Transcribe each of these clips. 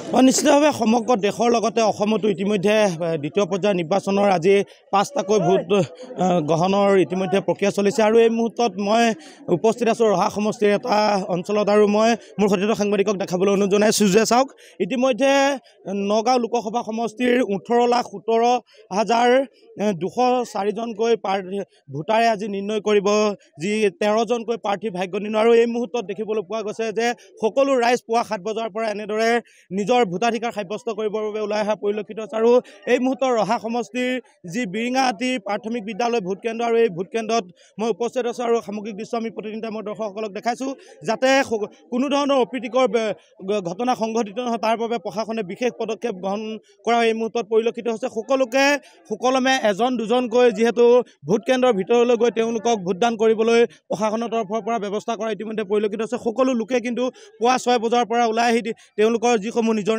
নিশ্চিতভাৱে সমগ্ৰ দেশৰ লগতে অসমতো ইতিমধ্যে দ্বিতীয় পৰ্যায়ৰ নিৰ্বাচনৰ আজি 5টাকৈ ভোট গ্ৰহণৰ ইতিমধ্যে প্ৰক্ৰিয়া চলিছে আৰু এই মুহূৰ্তত মই উপস্থিত আছোঁ ৰহা সমষ্টিৰ এটা অঞ্চলত আৰু মই মোৰ সতীৰ্থ সাংবাদিকক দেখাবলৈ অনুৰোধ জনাইছোঁ যে চাওক ইতিমধ্যে নগাঁও লোকসভা সমষ্টিৰ 18,17,204জনকৈ ভোটাৰে আজি নিৰ্ণয় কৰিব যি 13জনকৈ প্ৰাৰ্থীৰ ভাগ্য নিৰ্ণয় আৰু এই মুহূৰ্তত দেখিবলৈ পোৱা গৈছে যে সকলো ৰাইজ পুৱা 7 বজাৰ পৰা এনেদৰে নিজৰ ভোটাধিকাৰ সাব্যস্ত কৰিবৰ বাবে ওলাই অহা পৰিলক্ষিত হৈছে আৰু এই মুহূৰ্তৰ ৰহা সমষ্টিৰ যি বিৰিঙাহাটী প্ৰাথমিক বিদ্যালয় ভোটকেন্দ্ৰ আৰু এই ভোটকেন্দ্ৰত মই উপস্থিত আছোঁ আৰু সামগ্ৰিক দৃশ্য আমি প্ৰতিনিধিত্ব মই দৰ্শকসকলক দেখাইছোঁ যাতে কোনো ধৰণৰ অপ্ৰীতিকৰ ঘটনা সংঘটিত নহয় তাৰ বাবে প্ৰশাসনে বিশেষ পদক্ষেপ গ্ৰহণ কৰা এই মুহূৰ্তত পৰিলক্ষিত হৈছে সকলোকে সুকলমে এজন দুজনকৈ যিহেতু ভোটকেন্দ্ৰৰ ভিতৰলৈ গৈ তেওঁলোকক ভোটদান কৰিবলৈ প্ৰশাসনৰ তৰফৰ পৰা ব্যৱস্থা কৰা ইতিমধ্যে পৰিলক্ষিত হৈছে সকলো লোকে কিন্তু পুৱা 6 বজাৰ পৰা ওলাই আহি তেওঁলোকৰ যিসমূহ নিজৰ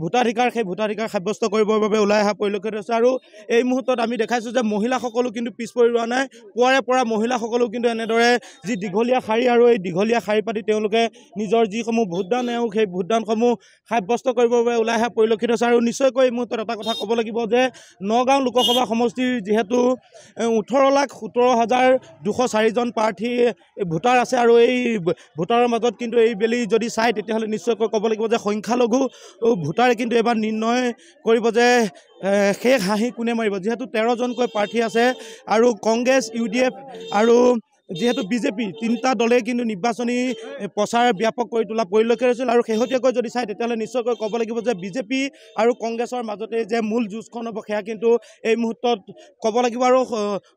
ভোটাধিকাৰ সেই ভোটাধিকাৰ সাব্যস্ত কৰিবৰ বাবে ওলাই অহা পৰিলক্ষিত হৈছে আৰু এই মুহূৰ্তত আমি দেখাইছোঁ যে মহিলাসকলো কিন্তু পিছ পৰি ৰোৱা নাই পুৱাৰে পৰা মহিলাসকলো কিন্তু এনেদৰে যি দীঘলীয়া শাৰী আৰু এই দীঘলীয়া শাৰী পাতি তেওঁলোকে নিজৰ যিসমূহ ভোটদান সেই ভোটদানসমূহ সাব্যস্ত কৰিবৰ বাবে ওলাই অহা পৰিলক্ষিত হৈছে আৰু নিশ্চয়কৈ এই মুহূৰ্তত এটা কথা ক'ব লাগিব যে নগাঁও লোকসভা সমষ্টিৰ যিহেতু 18,17,204জন প্ৰাৰ্থী ভোটাৰ আছে আৰু এই ভোটাৰৰ মাজত কিন্তু এই বেলি যদি চাই তেতিয়াহ'লে নিশ্চয়কৈ ক'ব লাগিব যে সংখ্যালঘু ভোটাৰে কিন্তু এবাৰ নিৰ্ণয় কৰিব যে শেষ হাঁহি কোনে মাৰিব যিহেতু 13জনকৈ প্ৰাৰ্থী আছে আৰু কংগ্ৰেছ UDF আৰু যিহেতু বিজেপি তিনিটা দলেই কিন্তু নিৰ্বাচনী প্ৰচাৰ ব্যাপক কৰি তোলা পৰিলক্ষিত হৈছিল আৰু শেহতীয়াকৈ যদি চাই তেতিয়াহ'লে নিশ্চয়কৈ ক'ব লাগিব যে বিজেপি আৰু কংগ্ৰেছৰ মাজতে যে মূল যুঁজখন হ'ব সেয়া কিন্তু এই মুহূৰ্তত ক'ব লাগিব আৰু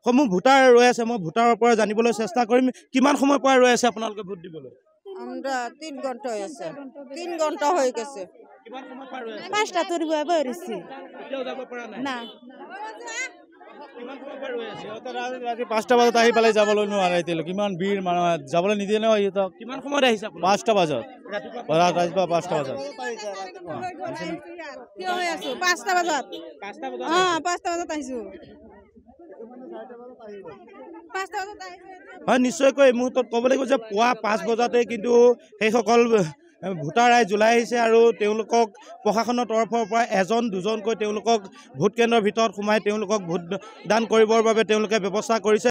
সমূহ ভোটাৰ ৰৈ আছে মই ভোটাৰৰ পৰা জানিবলৈ চেষ্টা কৰিম কিমান সময়ৰ পৰা ৰৈ আছে আপোনালোকে ভোট দিবলৈ আমৰা 3 ঘন্টা হয়েছে 3 ঘন্টা হয়ে গেছে কিমান সময় পৰা ৰৈ আছে 5টা তোৰ বেৰিয়েছি এতিয়াও যাব পৰা নাই না কিমান সময় পৰা ৰৈ আছে ৰাতি 5টা বজাত আহি পেলাই যাবলৈ নোৱাৰে এতিয়ালৈ কিমান ভিৰ মানুহ যাবলৈ নিদিয়ে নহয় ইহঁতক কিমান সময়ত আহিছে আপুনি 5টা বজাত ৰাতিপুৱা 5টা বজাত কিয় হৈ আছো 5টা বজাত 5টা বজাত 5টা বজাত আহিছো 5টা বজাত আহিছো হয় নিশ্চয়কৈ এই মুহূৰ্তত ক'ব লাগিব যে পুৱা 5 বজাতে কিন্তু সেইসকল ভোটাৰ ৰাইজ ওলাই আহিছে আৰু তেওঁলোকক প্ৰশাসনৰ তৰফৰ পৰা এজন দুজনকৈ তেওঁলোকক ভোট কেন্দ্ৰৰ ভিতৰত সোমাই তেওঁলোকক ভোটদান কৰিবৰ বাবে তেওঁলোকে ব্যৱস্থা কৰিছে